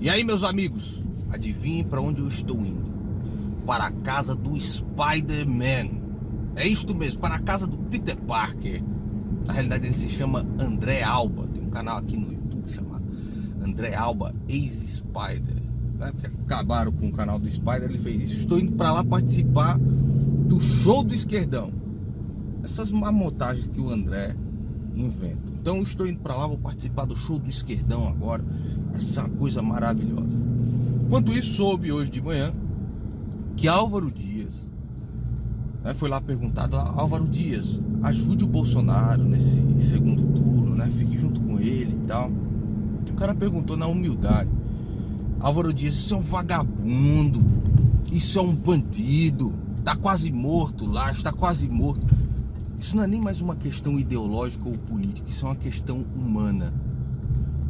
E aí, meus amigos, adivinhem para onde eu estou indo? Para a casa do Spider-Man. É isto mesmo, para a casa do Peter Parker. Na realidade ele se chama André Alba. Tem um canal aqui no YouTube chamado André Alba ex-Spider, né? Porque acabaram com o canal do Spider, ele fez isso. Estou indo para lá participar do show do Esquerdão. Essas mamotagens que o André inventa. Então eu estou indo para lá, vou participar do show do Esquerdão agora. Essa é uma coisa maravilhosa. Enquanto isso, soube hoje de manhã que Álvaro Dias, né, foi lá perguntado: Álvaro Dias, ajude o Bolsonaro nesse segundo turno, né? Fique junto com ele e tal. O cara perguntou na humildade: Álvaro Dias, isso é um vagabundo, isso é um bandido, tá quase morto lá, está quase morto. Isso não é nem mais uma questão ideológica ou política, isso é uma questão humana.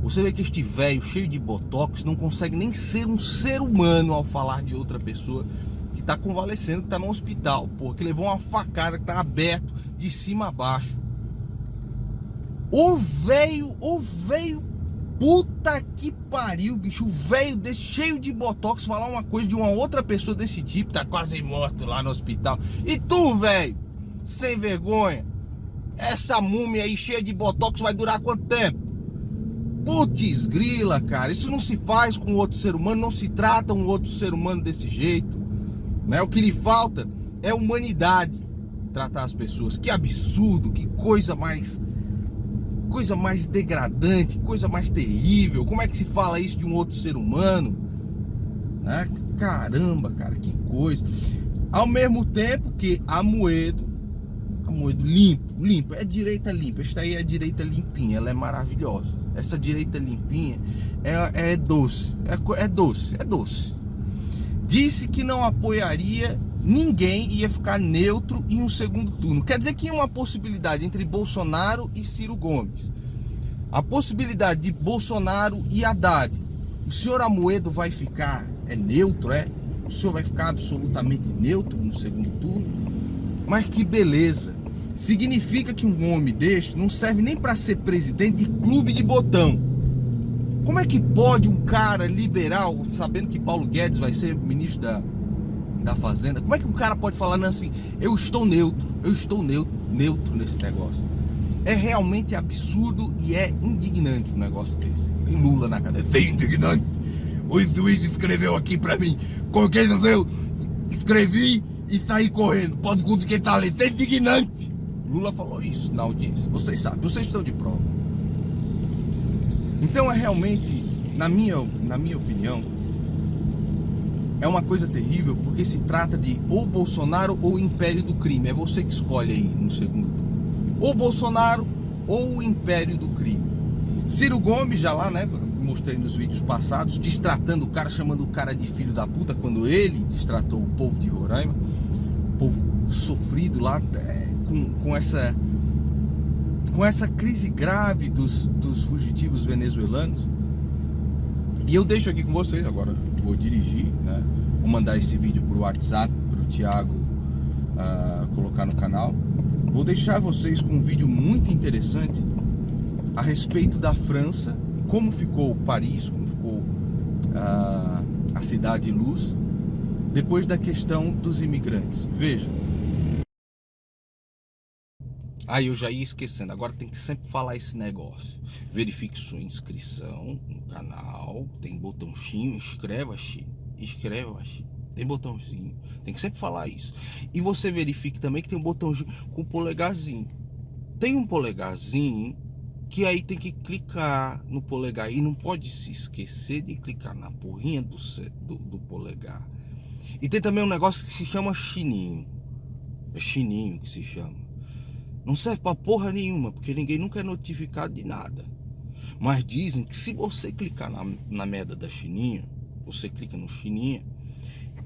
Você vê que este velho cheio de botox não consegue nem ser um ser humano ao falar de outra pessoa que tá convalescendo, que tá no hospital, porra, que levou uma facada, que tá aberto de cima a baixo. O velho, puta que pariu, bicho, o velho desse cheio de botox falar uma coisa de uma outra pessoa desse tipo, tá quase morto lá no hospital. E tu, velho, sem vergonha, essa múmia aí cheia de botox vai durar quanto tempo? Putz grila, cara, isso não se faz com outro ser humano, não se trata um outro ser humano desse jeito, né? O que lhe falta é humanidade, tratar as pessoas. Que absurdo, que coisa mais degradante, coisa mais terrível. Como é que se fala isso de um outro ser humano? Caramba, cara, que coisa. Ao mesmo tempo que Amoedo limpo, é direita limpa. Esta aí é a direita limpinha, ela é maravilhosa. Essa direita limpinha é doce, é doce. Disse que não apoiaria ninguém, ia ficar neutro em um segundo turno. Quer dizer que ia uma possibilidade entre Bolsonaro e Ciro Gomes, a possibilidade de Bolsonaro e Haddad. O senhor Amoedo vai ficar neutro, O senhor vai ficar absolutamente neutro no segundo turno? Mas que beleza! Significa que um homem deste não serve nem para ser presidente de clube de botão. Como é que pode um cara liberal, sabendo que Paulo Guedes vai ser ministro da Fazenda, como é que um cara pode falar, não, assim, eu estou neutro nesse negócio? É realmente absurdo e é indignante um negócio desse. Tem Lula na cadeira. É indignante. O juiz escreveu aqui para mim, coloquei no meu, escrevi e saí correndo. Pode conseguir estar ali. É indignante. Lula falou isso na audiência. Vocês sabem, vocês estão de prova. Então é realmente, na minha opinião, é uma coisa terrível, porque se trata de ou Bolsonaro ou Império do Crime. É você que escolhe aí no segundo turno. Ou Bolsonaro ou o Império do Crime. Ciro Gomes já lá, né? Mostrei nos vídeos passados, destratando o cara, chamando o cara de filho da puta, quando ele destratou o povo de Roraima, povo sofrido lá com essa crise grave dos fugitivos venezuelanos. E eu deixo aqui com vocês, agora vou dirigir, né? Vou mandar esse vídeo por WhatsApp para o Thiago colocar no canal. Vou deixar vocês com um vídeo muito interessante a respeito da França, como ficou Paris, como ficou a Cidade Luz, depois da questão dos imigrantes. Veja. Aí eu já ia esquecendo, agora tem que sempre falar esse negócio. Verifique sua inscrição no canal, tem botãozinho, inscreva-se, tem botãozinho, tem que sempre falar isso. E você verifique também que tem um botãozinho com polegarzinho. Tem um polegarzinho que aí tem que clicar no polegar e não pode se esquecer de clicar na porrinha do polegar. E tem também um negócio que se chama chininho. É chininho que se chama. Não serve pra porra nenhuma, porque ninguém nunca é notificado de nada. Mas dizem que se você clicar na merda da chininha, você clica no chininha,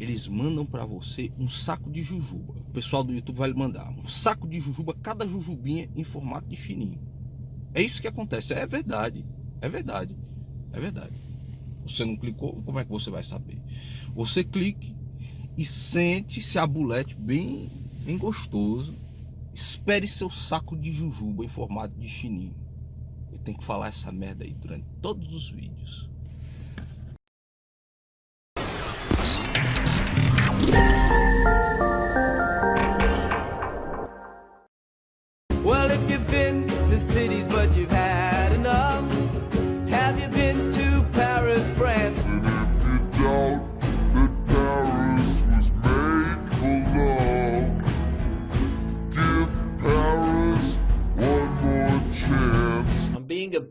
eles mandam pra você um saco de jujuba. O pessoal do YouTube vai lhe mandar um saco de jujuba, cada jujubinha em formato de chininho. É isso que acontece, é verdade. Você não clicou, como é que você vai saber? Você clique e sente, se abulete bem gostoso. Espere seu saco de jujuba em formato de chininho. Eu tenho que falar essa merda aí durante todos os vídeos.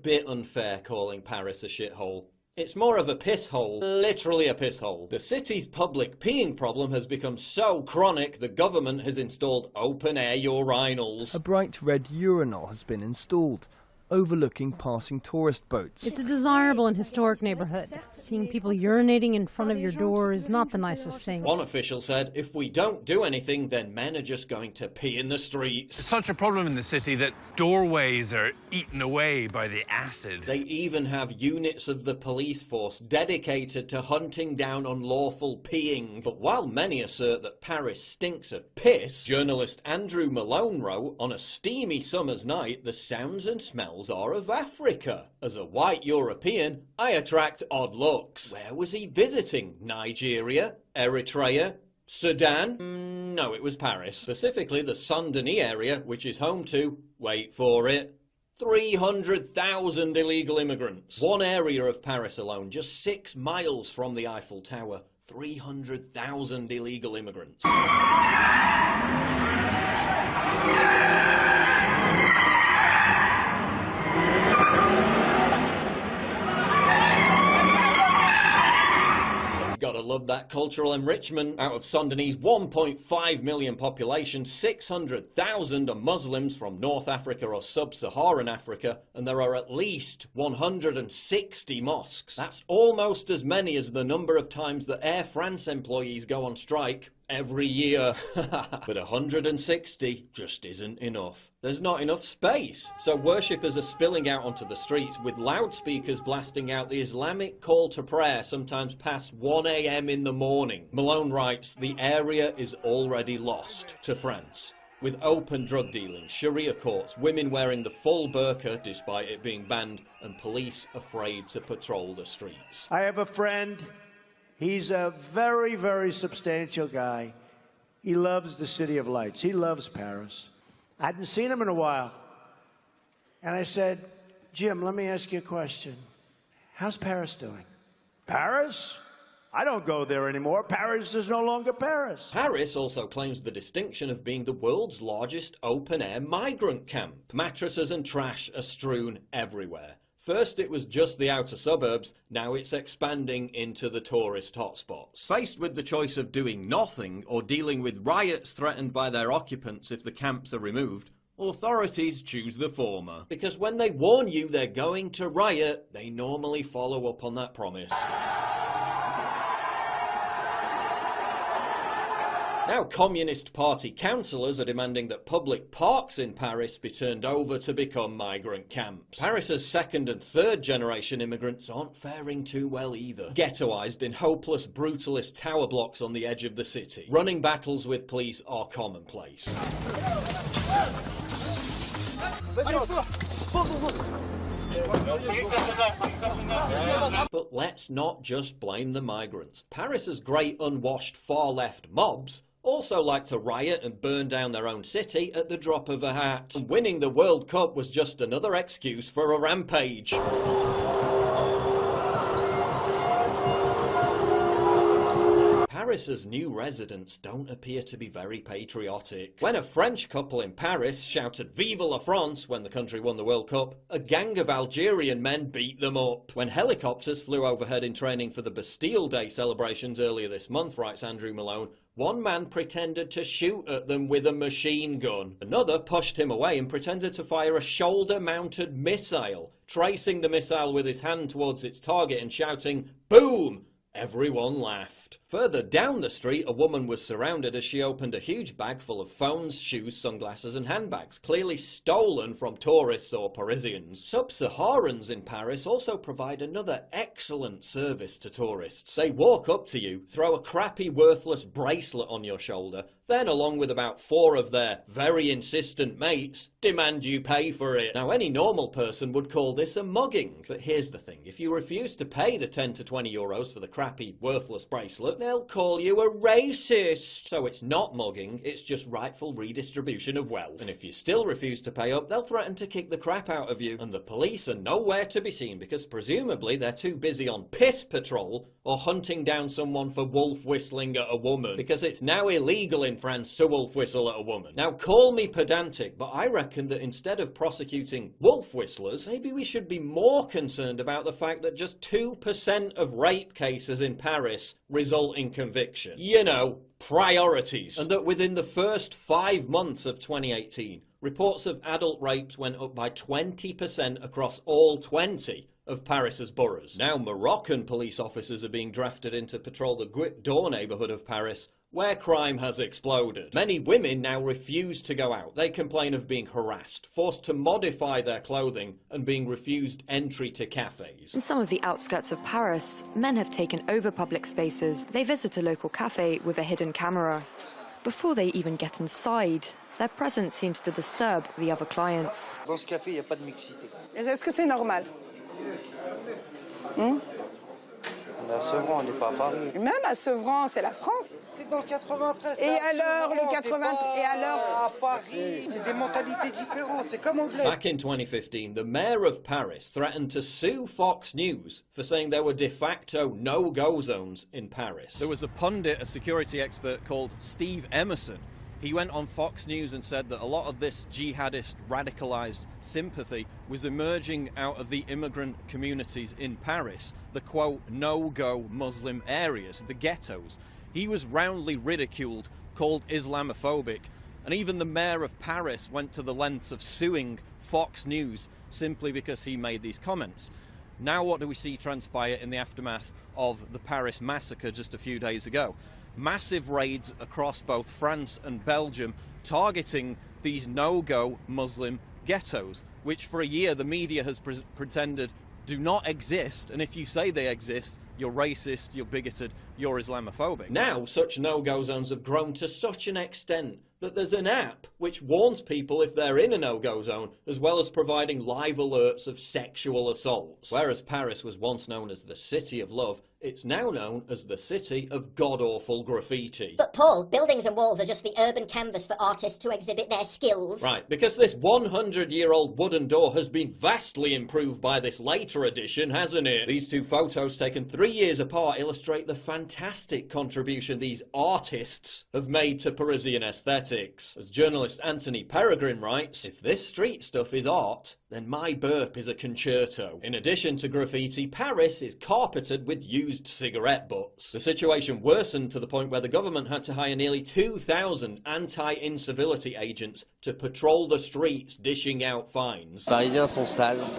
bit unfair calling Paris a shithole. It's more of a piss hole, literally a piss hole. The city's public peeing problem has become so chronic the government has installed open-air urinals. A bright red urinal has been installed, overlooking passing tourist boats. It's a desirable and historic neighborhood. Seeing people urinating in front of your door is not the nicest thing. One official said, if we don't do anything, then men are just going to pee in the streets. It's such a problem in the city that doorways are eaten away by the acid. They even have units of the police force dedicated to hunting down unlawful peeing. But while many assert that Paris stinks of piss, journalist Andrew Malone wrote, on a steamy summer's night, the sounds and smells are of Africa. As a white European, I attract odd looks. Where was he visiting? Nigeria? Eritrea? Sudan? No, it was Paris. Specifically the Saint-Denis area, which is home to, wait for it, 300,000 illegal immigrants. One area of Paris alone, just 6 miles from the Eiffel Tower. 300,000 illegal immigrants. Gotta love that cultural enrichment. Out of Saint-Denis' 1.5 million population, 600,000 are Muslims from North Africa or Sub-Saharan Africa, and there are at least 160 mosques. That's almost as many as the number of times that Air France employees go on strike every year. But 160 just isn't enough. There's not enough space. So worshippers are spilling out onto the streets with loudspeakers blasting out the Islamic call to prayer sometimes past 1 a.m. in the morning. Malone writes, the area is already lost to France. With open drug dealing, Sharia courts, women wearing the full burqa despite it being banned, and police afraid to patrol the streets. I have a friend. He's a very, very substantial guy. He loves the City of Lights. He loves Paris. I hadn't seen him in a while. And I said, Jim, let me ask you a question. How's Paris doing? Paris? I don't go there anymore. Paris is no longer Paris. Paris also claims the distinction of being the world's largest open-air migrant camp. Mattresses and trash are strewn everywhere. First it was just the outer suburbs, now it's expanding into the tourist hotspots. Faced with the choice of doing nothing or dealing with riots threatened by their occupants if the camps are removed, authorities choose the former. Because when they warn you they're going to riot, they normally follow up on that promise. Now Communist Party councillors are demanding that public parks in Paris be turned over to become migrant camps. Paris's second and third generation immigrants aren't faring too well either. Ghettoised in hopeless, brutalist tower blocks on the edge of the city. Running battles with police are commonplace. But let's not just blame the migrants. Paris's great unwashed far-left mobs also like to riot and burn down their own city at the drop of a hat. And winning the World Cup was just another excuse for a rampage. Paris's new residents don't appear to be very patriotic. When a French couple in Paris shouted "Vive la France" when the country won the World Cup, a gang of Algerian men beat them up. When helicopters flew overhead in training for the Bastille Day celebrations earlier this month, writes Andrew Malone, one man pretended to shoot at them with a machine gun. Another pushed him away and pretended to fire a shoulder-mounted missile, tracing the missile with his hand towards its target and shouting, "Boom!" Everyone laughed. Further down the street, a woman was surrounded as she opened a huge bag full of phones, shoes, sunglasses and handbags, clearly stolen from tourists or Parisians. Sub-Saharans in Paris also provide another excellent service to tourists. They walk up to you, throw a crappy, worthless bracelet on your shoulder, then along with about 4 of their very insistent mates, demand you pay for it. Now any normal person would call this a mugging. But here's the thing, if you refuse to pay the 10 to 20 euros for the crappy, worthless bracelet, they'll call you a racist. So it's not mugging, it's just rightful redistribution of wealth. And if you still refuse to pay up, they'll threaten to kick the crap out of you. And the police are nowhere to be seen because presumably they're too busy on piss patrol or hunting down someone for wolf whistling at a woman. Because it's now illegal in friends to wolf whistle at a woman. Now call me pedantic, but I reckon that instead of prosecuting wolf whistlers, maybe we should be more concerned about the fact that just 2% of rape cases in Paris result in conviction. You know, priorities. And that within the first 5 months of 2018, reports of adult rapes went up by 20% across all 20 of Paris's boroughs. Now Moroccan police officers are being drafted in to patrol the Goutte d'Or neighbourhood of Paris, where crime has exploded. Many women now refuse to go out. They complain of being harassed, forced to modify their clothing, and being refused entry to cafes. In some of the outskirts of Paris, men have taken over public spaces. They visit a local cafe with a hidden camera. Before they even get inside, their presence seems to disturb the other clients. Dans ce café, il n'y a pas de mixité. Est-ce que c'est normal? À Sevran, on n'est pas à Paris. Même à Sevran, c'est la France. T'es dans le 93. Et alors, le 80... Et alors... À Paris, c'est des mentalités différentes. C'est comme au bled. Back in 2015, the mayor of Paris threatened to sue Fox News for saying there were de facto no-go zones in Paris. There was a pundit, a security expert called Steve Emerson. He went on Fox News and said that a lot of this jihadist radicalized sympathy was emerging out of the immigrant communities in Paris, the quote, no-go Muslim areas, the ghettos. He was roundly ridiculed, called Islamophobic, and even the mayor of Paris went to the lengths of suing Fox News simply because he made these comments. Now what do we see transpire in the aftermath of the Paris massacre just a few days ago? Massive raids across both France and Belgium targeting these no-go Muslim ghettos, which for a year the media has pretended do not exist, and if you say they exist, you're racist, you're bigoted, you're Islamophobic. Now such no-go zones have grown to such an extent that there's an app which warns people if they're in a no-go zone, as well as providing live alerts of sexual assaults. Whereas Paris was once known as the City of Love, it's now known as the City of God-awful Graffiti. But Paul, buildings and walls are just the urban canvas for artists to exhibit their skills. Right, because this 100-year-old wooden door has been vastly improved by this later addition, hasn't it? These two photos taken 3 years apart illustrate the fantastic contribution these artists have made to Parisian aesthetics. As journalist Anthony Peregrine writes, if this street stuff is art, then my burp is a concerto. In addition to graffiti, Paris is carpeted with used cigarette butts. The situation worsened to the point where the government had to hire nearly 2,000 anti-incivility agents to patrol the streets, dishing out fines. Parisiens sont sales,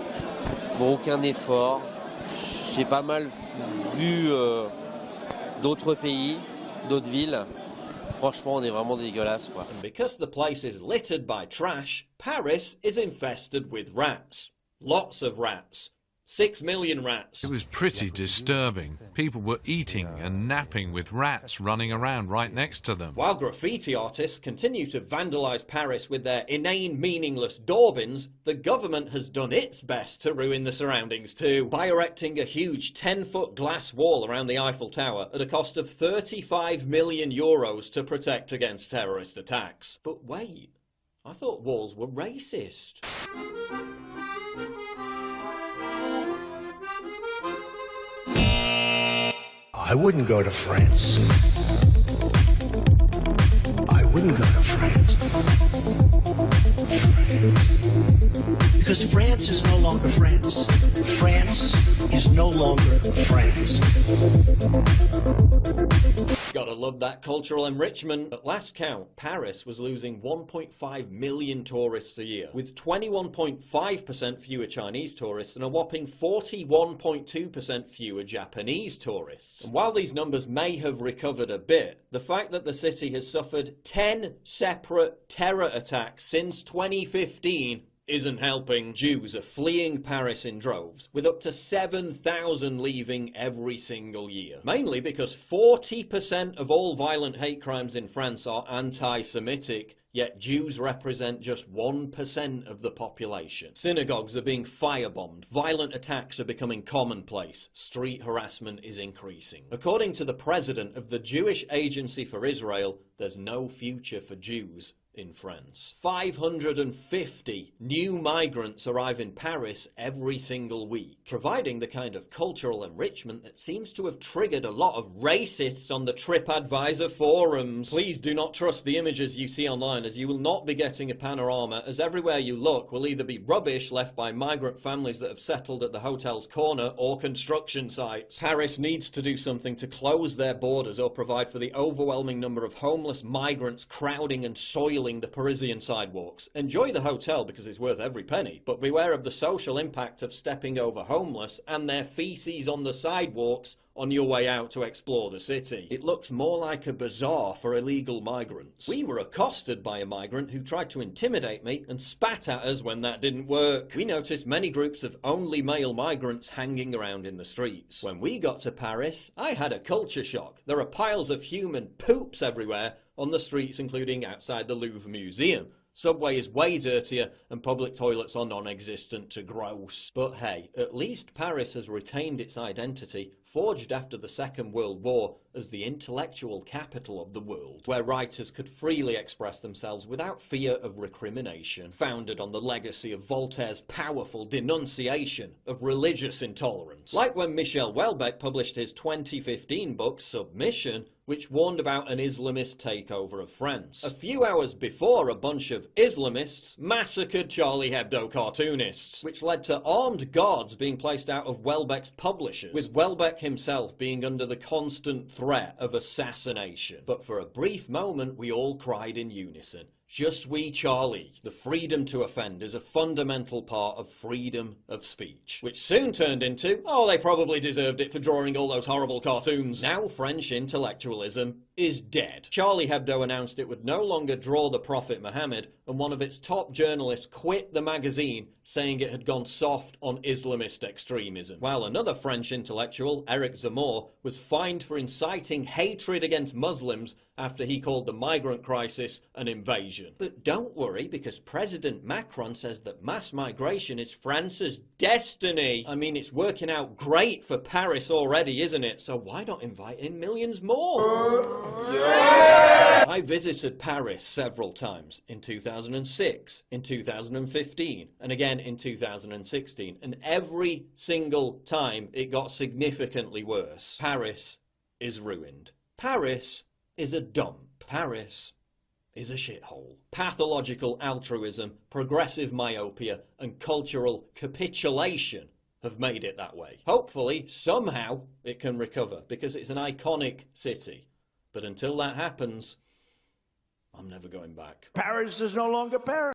font aucun effort. J'ai pas mal vu d'autres pays, d'autres villes. Franchement, on est vraiment dégueulasse, quoi. And because the place is littered by trash, Paris is infested with rats. Lots of rats. 6 million rats. It was pretty disturbing. People were eating and napping with rats running around right next to them. While graffiti artists continue to vandalise Paris with their inane, meaningless door bins, the government has done its best to ruin the surroundings too, by erecting a huge 10-foot glass wall around the Eiffel Tower at a cost of 35 million euros to protect against terrorist attacks. But wait, I thought walls were racist. I wouldn't go to France. I wouldn't go to France. Because France is no longer France. France is no longer France. Gotta love that cultural enrichment. At last count, Paris was losing 1.5 million tourists a year, with 21.5% fewer Chinese tourists and a whopping 41.2% fewer Japanese tourists. And while these numbers may have recovered a bit, the fact that the city has suffered 10 separate terror attacks since 2015 isn't helping. Jews are fleeing Paris in droves, with up to 7,000 leaving every single year. Mainly because 40% of all violent hate crimes in France are anti-Semitic, yet Jews represent just 1% of the population. Synagogues are being firebombed, violent attacks are becoming commonplace, street harassment is increasing. According to the president of the Jewish Agency for Israel, there's no future for Jews in France. 550 new migrants arrive in Paris every single week, providing the kind of cultural enrichment that seems to have triggered a lot of racists on the TripAdvisor forums. Please do not trust the images you see online, as you will not be getting a panorama, as everywhere you look will either be rubbish left by migrant families that have settled at the hotel's corner or construction sites. Paris needs to do something to close their borders or provide for the overwhelming number of homeless migrants crowding and soiling the Parisian sidewalks. Enjoy the hotel because it's worth every penny, but beware of the social impact of stepping over homeless and their feces on the sidewalks on your way out to explore the city. It looks more like a bazaar for illegal migrants. We were accosted by a migrant who tried to intimidate me and spat at us when that didn't work. We noticed many groups of only male migrants hanging around in the streets. When we got to Paris, I had a culture shock. There are piles of human poops everywhere on the streets, including outside the Louvre Museum. Subway is way dirtier and public toilets are non-existent to gross. But hey, at least Paris has retained its identity, forged after the Second World War as the intellectual capital of the world, where writers could freely express themselves without fear of recrimination, founded on the legacy of Voltaire's powerful denunciation of religious intolerance. Like when Michel Houellebecq published his 2015 book, Submission, which warned about an Islamist takeover of France. A few hours before, a bunch of Islamists massacred Charlie Hebdo cartoonists, which led to armed guards being placed out of Houellebecq's publishers, with Houellebecq himself being under the constant threat of assassination. But for a brief moment, we all cried in unison, Je suis Charlie. The freedom to offend is a fundamental part of freedom of speech, which soon turned into, oh, they probably deserved it for drawing all those horrible cartoons. Now French intellectualism is dead. Charlie Hebdo announced it would no longer draw the Prophet Muhammad, and one of its top journalists quit the magazine, saying it had gone soft on Islamist extremism. While another French intellectual, Eric Zemmour, was fined for inciting hatred against Muslims after he called the migrant crisis an invasion. But don't worry, because President Macron says that mass migration is France's destiny. I mean, it's working out great for Paris already, isn't it? So why not invite in millions more? Yeah. I visited Paris several times, in 2006, in 2015, and again in 2016, and every single time it got significantly worse. Paris is ruined. Paris is a dump. Paris is a shithole. Pathological altruism, progressive myopia, and cultural capitulation have made it that way. Hopefully, somehow, it can recover, because it's an iconic city. But until that happens, I'm never going back. Paris is no longer Paris.